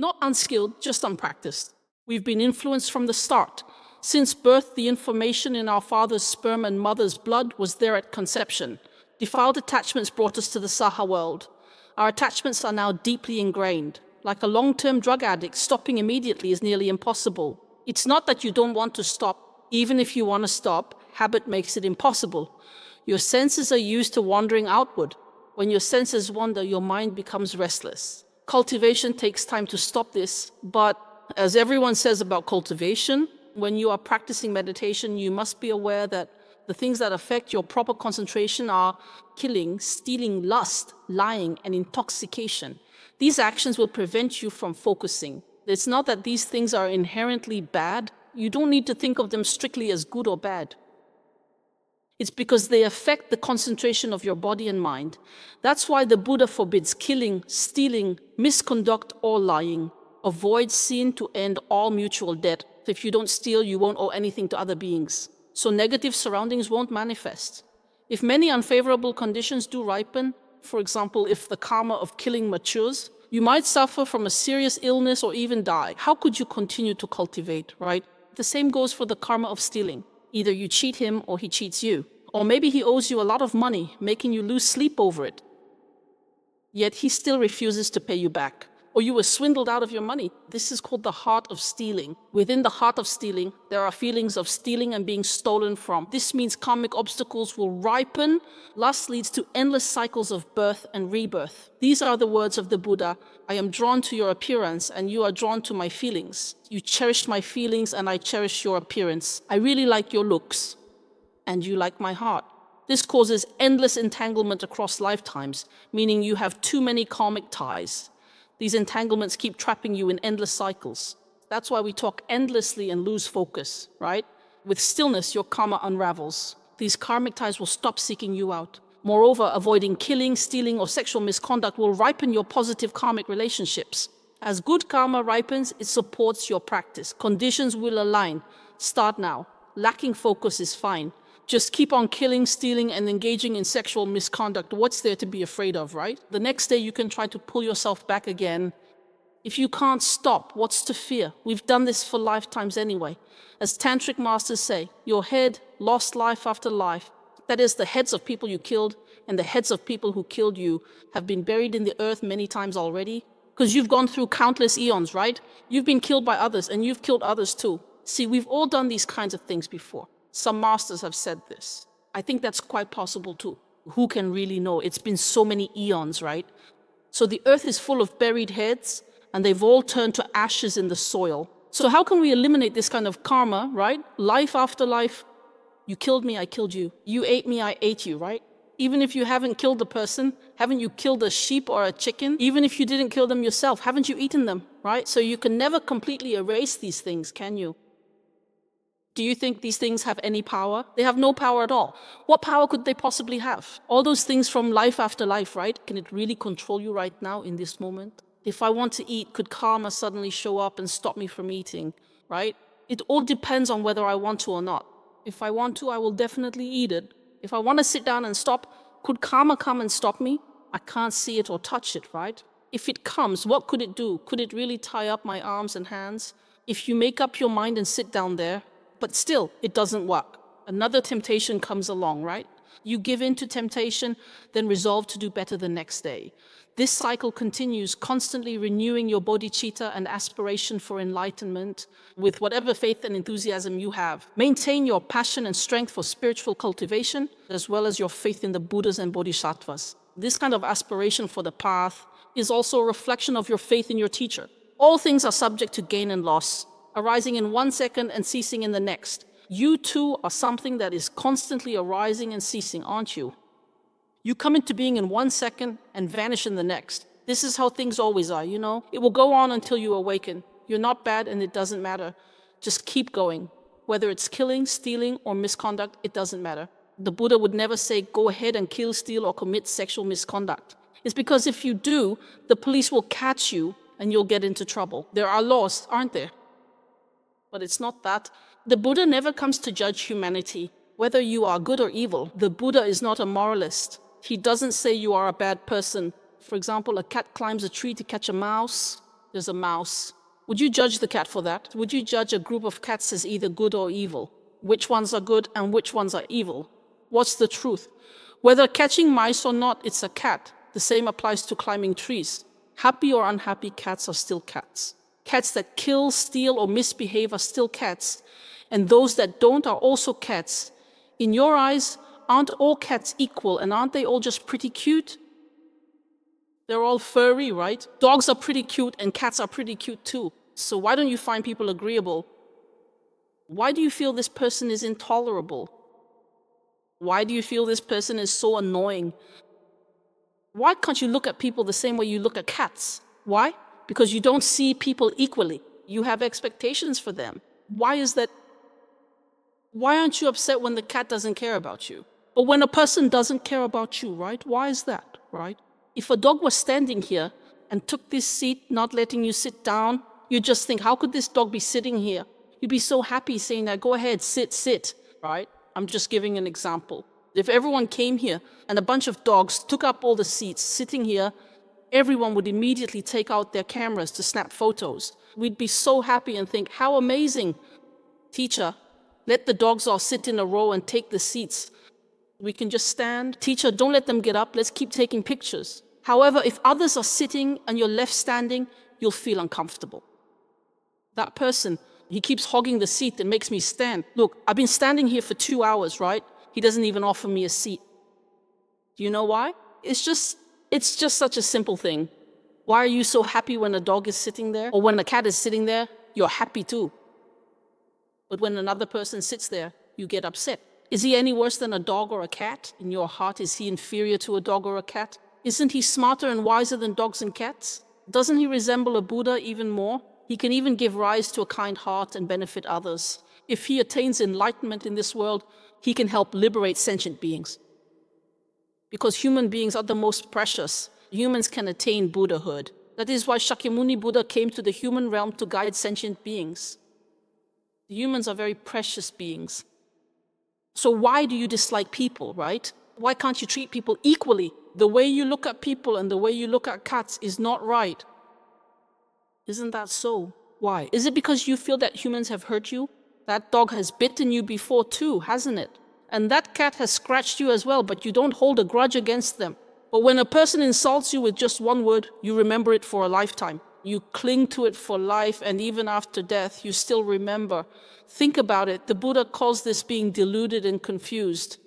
Not unskilled, just unpracticed. We've been influenced from the start. Since birth, the information in our father's sperm and mother's blood was there at conception. Defiled attachments brought us to the Saha world. Our attachments are now deeply ingrained. Like a long-term drug addict, stopping immediately is nearly impossible. It's not that you don't want to stop. Even if you want to stop, habit makes it impossible. Your senses are used to wandering outward. When your senses wander, your mind becomes restless. Cultivation takes time to stop this, but as everyone says about cultivation, when you are practicing meditation, you must be aware that the things that affect your proper concentration are killing, stealing, lust, lying, and intoxication. These actions will prevent you from focusing. It's not that these things are inherently bad. You don't need to think of them strictly as good or bad. It's because they affect the concentration of your body and mind. That's why the Buddha forbids killing, stealing, misconduct, or lying. Avoid sin to end all mutual debt. If you don't steal, you won't owe anything to other beings. So negative surroundings won't manifest. If many unfavorable conditions do ripen, for example, if the karma of killing matures, you might suffer from a serious illness or even die. How could you continue to cultivate, right? The same goes for the karma of stealing. Either you cheat him or he cheats you. Or maybe he owes you a lot of money, making you lose sleep over it. Yet he still refuses to pay you back. Or you were swindled out of your money. This is called the heart of stealing. Within the heart of stealing, there are feelings of stealing and being stolen from. This means karmic obstacles will ripen. Lust leads to endless cycles of birth and rebirth. These are the words of the Buddha. I am drawn to your appearance and you are drawn to my feelings. You cherished my feelings and I cherish your appearance. I really like your looks and you like my heart. This causes endless entanglement across lifetimes, meaning you have too many karmic ties. These entanglements keep trapping you in endless cycles. That's why we talk endlessly and lose focus, right? With stillness, your karma unravels. These karmic ties will stop seeking you out. Moreover, avoiding killing, stealing, or sexual misconduct will ripen your positive karmic relationships. As good karma ripens, it supports your practice. Conditions will align. Start now. Lacking focus is fine. Just keep on killing, stealing, and engaging in sexual misconduct. What's there to be afraid of, right? The next day you can try to pull yourself back again. If you can't stop, what's to fear? We've done this for lifetimes anyway. As tantric masters say, your head lost life after life. That is, the heads of people you killed and the heads of people who killed you have been buried in the earth many times already. Because you've gone through countless eons, right? You've been killed by others and you've killed others too. See, we've all done these kinds of things before. Some masters have said this. I think that's quite possible too. Who can really know? It's been so many eons, right? So the earth is full of buried heads and they've all turned to ashes in the soil. So how can we eliminate this kind of karma, right? Life after life. You killed me, I killed you. You ate me, I ate you, right? Even if you haven't killed the person, haven't you killed a sheep or a chicken? Even if you didn't kill them yourself, haven't you eaten them, right? So you can never completely erase these things, can you? Do you think these things have any power? They have no power at all. What power could they possibly have? All those things from life after life, right? Can it really control you right now in this moment? If I want to eat, could karma suddenly show up and stop me from eating, right? It all depends on whether I want to or not. If I want to, I will definitely eat it. If I want to sit down and stop, could karma come and stop me? I can't see it or touch it, right? If it comes, what could it do? Could it really tie up my arms and hands? If you make up your mind and sit down there, but still, it doesn't work. Another temptation comes along, right? You give in to temptation, then resolve to do better the next day. This cycle continues, constantly renewing your bodhicitta and aspiration for enlightenment with whatever faith and enthusiasm you have. Maintain your passion and strength for spiritual cultivation, as well as your faith in the Buddhas and Bodhisattvas. This kind of aspiration for the path is also a reflection of your faith in your teacher. All things are subject to gain and loss, arising in 1 second and ceasing in the next. You too are something that is constantly arising and ceasing, aren't you? You come into being in 1 second and vanish in the next. This is how things always are, you know? It will go on until you awaken. You're not bad and it doesn't matter. Just keep going. Whether it's killing, stealing, or misconduct, it doesn't matter. The Buddha would never say, go ahead and kill, steal, or commit sexual misconduct. It's because if you do, the police will catch you and you'll get into trouble. There are laws, aren't there? But it's not that. The Buddha never comes to judge humanity, whether you are good or evil. The Buddha is not a moralist. He doesn't say you are a bad person. For example, a cat climbs a tree to catch a mouse. there's a mouse. Would you judge the cat for that? Would you judge a group of cats as either good or evil? Which ones are good and which ones are evil? What's the truth? Whether catching mice or not, it's a cat. The same applies to climbing trees. Happy or unhappy cats are still cats. Cats that kill, steal, or misbehave are still cats. And those that don't are also cats. In your eyes, aren't all cats equal, and aren't they all just pretty cute? They're all furry, right? Dogs are pretty cute and cats are pretty cute too. So why don't you find people agreeable? Why do you feel this person is intolerable? Why do you feel this person is so annoying? Why can't you look at people the same way you look at cats? Why? Because you don't see people equally. You have expectations for them. Why is that? Why aren't you upset when the cat doesn't care about you? Or when a person doesn't care about you, right? Why is that, right? If a dog was standing here and took this seat, not letting you sit down, you'd just think, how could this dog be sitting here? You'd be so happy saying that, go ahead, sit, right? I'm just giving an example. If everyone came here and a bunch of dogs took up all the seats sitting here, everyone would immediately take out their cameras to snap photos. We'd be so happy and think, how amazing. Teacher, let the dogs all sit in a row and take the seats. We can just stand. Teacher, don't let them get up. Let's keep taking pictures. However, if others are sitting and you're left standing, you'll feel uncomfortable. That person, he keeps hogging the seat and makes me stand. Look, I've been standing here for 2 hours, right? He doesn't even offer me a seat. Do you know why? It's just such a simple thing. Why are you so happy when a dog is sitting there? Or when a cat is sitting there, you're happy too. But when another person sits there, you get upset. Is he any worse than a dog or a cat? In your heart, is he inferior to a dog or a cat? Isn't he smarter and wiser than dogs and cats? Doesn't he resemble a Buddha even more? He can even give rise to a kind heart and benefit others. If he attains enlightenment in this world, he can help liberate sentient beings. Because human beings are the most precious. Humans can attain Buddhahood. That is why Shakyamuni Buddha came to the human realm to guide sentient beings. The humans are very precious beings. So why do you dislike people, right? Why can't you treat people equally? The way you look at people and the way you look at cats is not right. Isn't that so? Why? Is it because you feel that humans have hurt you? That dog has bitten you before too, hasn't it? And that cat has scratched you as well, but you don't hold a grudge against them. But when a person insults you with just one word, you remember it for a lifetime. You cling to it for life, and even after death, you still remember. Think about it. The Buddha calls this being deluded and confused.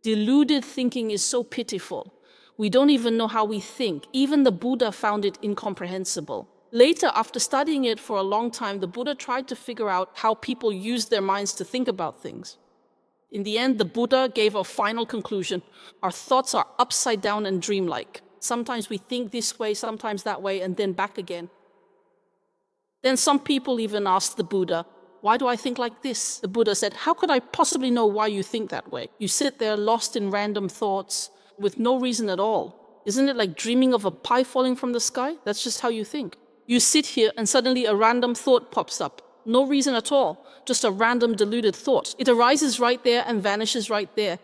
Deluded thinking is so pitiful. We don't even know how we think. Even the Buddha found it incomprehensible. Later, after studying it for a long time, the Buddha tried to figure out how people use their minds to think about things. In the end, the Buddha gave a final conclusion. Our thoughts are upside down and dreamlike. Sometimes we think this way, sometimes that way, and then back again. Then some people even asked the Buddha, why do I think like this? The Buddha said, how could I possibly know why you think that way? You sit there lost in random thoughts with no reason at all. Isn't it like dreaming of a pie falling from the sky? That's just how you think. You sit here and suddenly a random thought pops up. No reason at all, just a random deluded thought. It arises right there and vanishes right there.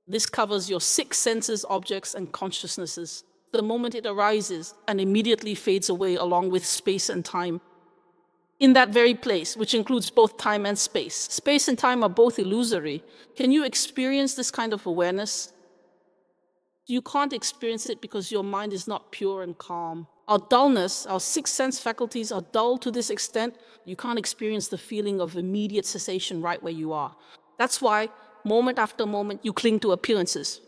This covers your 6 senses, objects, and consciousnesses. The moment it arises and immediately fades away along with space and time. In that very place, which includes both time and space. Space and time are both illusory. Can you experience this kind of awareness? You can't experience it because your mind is not pure and calm. Our dullness, our 6 sense faculties are dull to this extent, you can't experience the feeling of immediate cessation right where you are. That's why, moment after moment, you cling to appearances,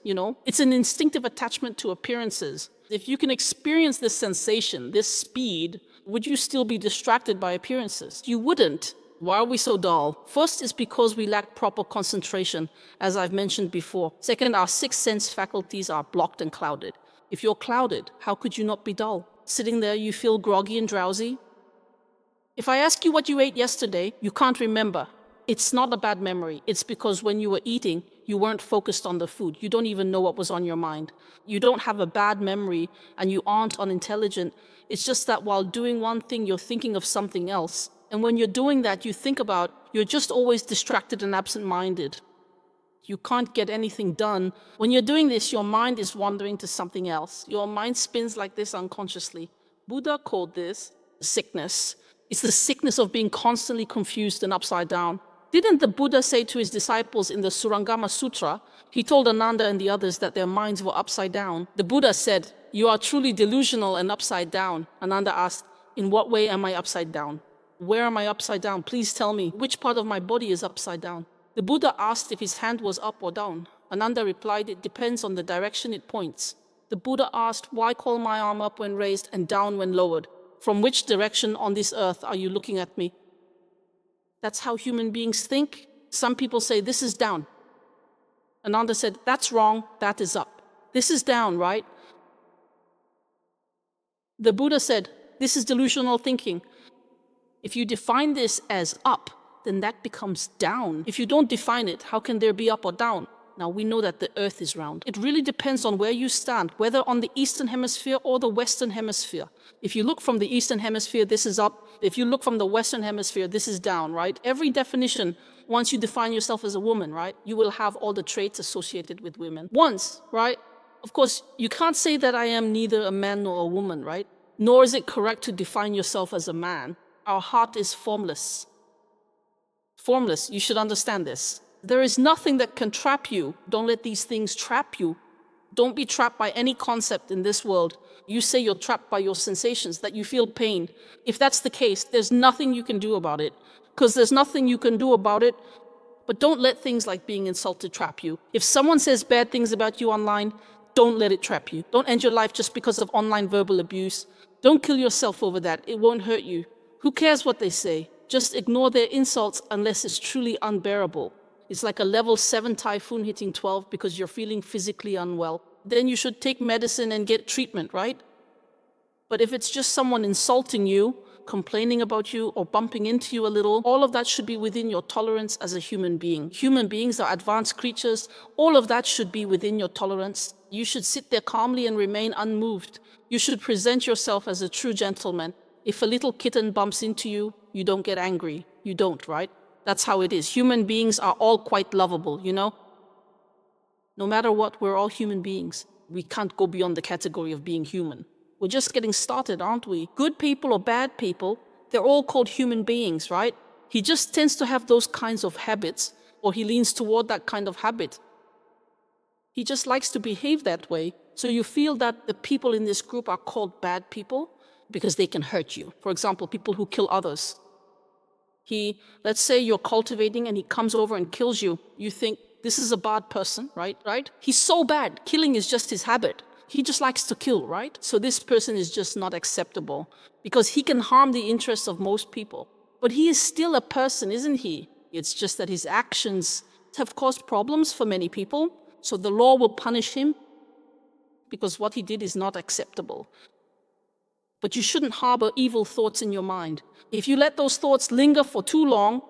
It's an instinctive attachment to appearances. If you can experience this sensation, this speed, would you still be distracted by appearances? You wouldn't. Why are we so dull? First, it's because we lack proper concentration, as I've mentioned before. Second, our 6 sense faculties are blocked and clouded. If you're clouded, how could you not be dull? Sitting there, you feel groggy and drowsy. If I ask you what you ate yesterday, you can't remember. It's not a bad memory. It's because when you were eating, you weren't focused on the food. You don't even know what was on your mind. You don't have a bad memory and you aren't unintelligent. It's just that while doing one thing, you're thinking of something else. And when you're doing that, you're just always distracted and absent-minded. You can't get anything done. When you're doing this, your mind is wandering to something else. Your mind spins like this unconsciously. Buddha called this sickness. It's the sickness of being constantly confused and upside down. Didn't the Buddha say to his disciples in the Surangama Sutra, he told Ananda and the others that their minds were upside down? The Buddha said, "You are truly delusional and upside down." Ananda asked, "In what way am I upside down? Where am I upside down? Please tell me, which part of my body is upside down?" The Buddha asked if his hand was up or down. Ananda replied, "It depends on the direction it points." The Buddha asked, "Why call my arm up when raised and down when lowered? From which direction on this earth are you looking at me?" That's how human beings think. Some people say, "This is down." Ananda said, "That's wrong, that is up. This is down, right?" The Buddha said, "This is delusional thinking. If you define this as up, then that becomes down. If you don't define it, how can there be up or down?" Now we know that the earth is round. It really depends on where you stand, whether on the eastern hemisphere or the western hemisphere. If you look from the eastern hemisphere, this is up. If you look from the western hemisphere, this is down, right? Every definition, once you define yourself as a woman, right, you will have all the traits associated with women. Once, right? Of course, you can't say that I am neither a man nor a woman, right? Nor is it correct to define yourself as a man. Our heart is formless. Formless, you should understand this. There is nothing that can trap you. Don't let these things trap you. Don't be trapped by any concept in this world. You say you're trapped by your sensations, that you feel pain. If that's the case, there's nothing you can do about it. Because there's nothing you can do about it. But don't let things like being insulted trap you. If someone says bad things about you online, don't let it trap you. Don't end your life just because of online verbal abuse. Don't kill yourself over that. It won't hurt you. Who cares what they say? Just ignore their insults unless it's truly unbearable. It's like a level 7 typhoon hitting 12 because you're feeling physically unwell. Then you should take medicine and get treatment, right? But if it's just someone insulting you, complaining about you, or bumping into you a little, all of that should be within your tolerance as a human being. Human beings are advanced creatures. All of that should be within your tolerance. You should sit there calmly and remain unmoved. You should present yourself as a true gentleman. If a little kitten bumps into you, you don't get angry. You don't, right? That's how it is. Human beings are all quite lovable, you know? No matter what, we're all human beings. We can't go beyond the category of being human. We're just getting started, aren't we? Good people or bad people, they're all called human beings, right? He just tends to have those kinds of habits, or he leans toward that kind of habit. He just likes to behave that way. So you feel that the people in this group are called bad people because they can hurt you. For example, people who kill others. Let's say you're cultivating and he comes over and kills you. You think, this is a bad person, right? He's so bad. Killing is just his habit. He just likes to kill, right? So this person is just not acceptable because he can harm the interests of most people. But he is still a person, isn't he? It's just that his actions have caused problems for many people. So the law will punish him because what he did is not acceptable. But you shouldn't harbor evil thoughts in your mind. If you let those thoughts linger for too long,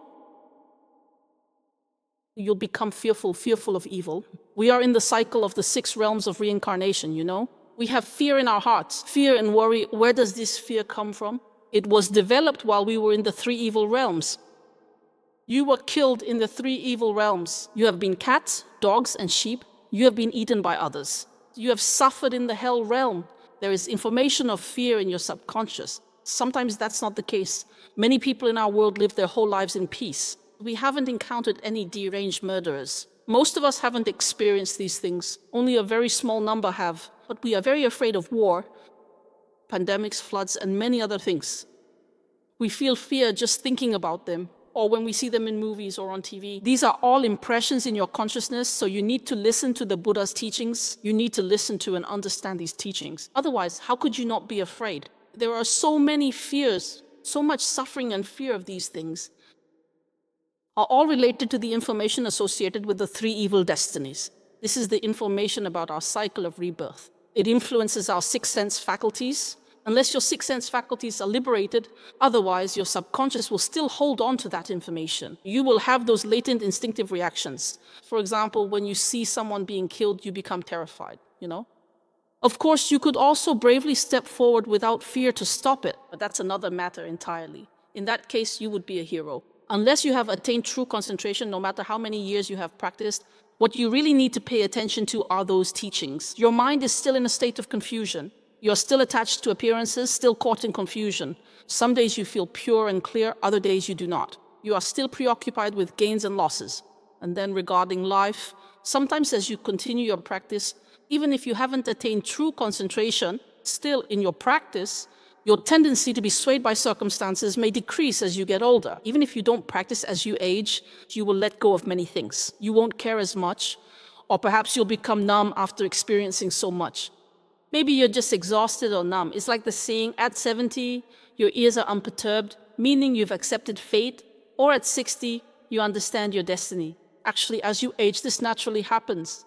you'll become fearful of evil. We are in the cycle of the 6 realms of reincarnation, you know? We have fear in our hearts, fear and worry. Where does this fear come from? It was developed while we were in the 3 evil realms. You were killed in the 3 evil realms. You have been cats, dogs, and sheep. You have been eaten by others. You have suffered in the hell realm. There is information of fear in your subconscious. Sometimes that's not the case. Many people in our world live their whole lives in peace. We haven't encountered any deranged murderers. Most of us haven't experienced these things. Only a very small number have. But we are very afraid of war, pandemics, floods, and many other things. We feel fear just thinking about them, or when we see them in movies or on TV. These are all impressions in your consciousness, so you need to listen to the Buddha's teachings. You need to listen to and understand these teachings. Otherwise, how could you not be afraid? There are so many fears, so much suffering and fear of these things are all related to the information associated with the 3 evil destinies. This is the information about our cycle of rebirth. It influences our 6 sense faculties. Unless your 6 sense faculties are liberated, otherwise your subconscious will still hold on to that information. You will have those latent instinctive reactions. For example, when you see someone being killed, you become terrified, you know? Of course, you could also bravely step forward without fear to stop it, but that's another matter entirely. In that case, you would be a hero. Unless you have attained true concentration, no matter how many years you have practiced, what you really need to pay attention to are those teachings. Your mind is still in a state of confusion. You're still attached to appearances, still caught in confusion. Some days you feel pure and clear, other days you do not. You are still preoccupied with gains and losses. And then regarding life, sometimes as you continue your practice, even if you haven't attained true concentration, still in your practice, your tendency to be swayed by circumstances may decrease as you get older. Even if you don't practice as you age, you will let go of many things. You won't care as much, or perhaps you'll become numb after experiencing so much. Maybe you're just exhausted or numb. It's like the saying, at 70, your ears are unperturbed, meaning you've accepted fate, or at 60, you understand your destiny. Actually, as you age, this naturally happens.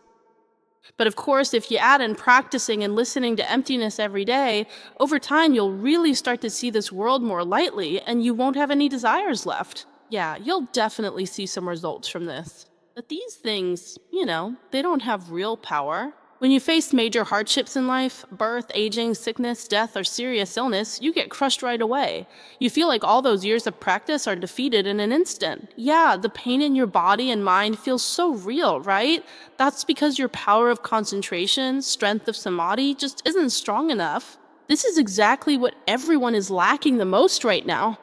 But of course, if you add in practicing and listening to emptiness every day, over time you'll really start to see this world more lightly and you won't have any desires left. Yeah, you'll definitely see some results from this. But these things, they don't have real power. When you face major hardships in life, birth, aging, sickness, death, or serious illness, you get crushed right away. You feel like all those years of practice are defeated in an instant. Yeah, the pain in your body and mind feels so real, right? That's because your power of concentration, strength of Samadhi, just isn't strong enough. This is exactly what everyone is lacking the most right now.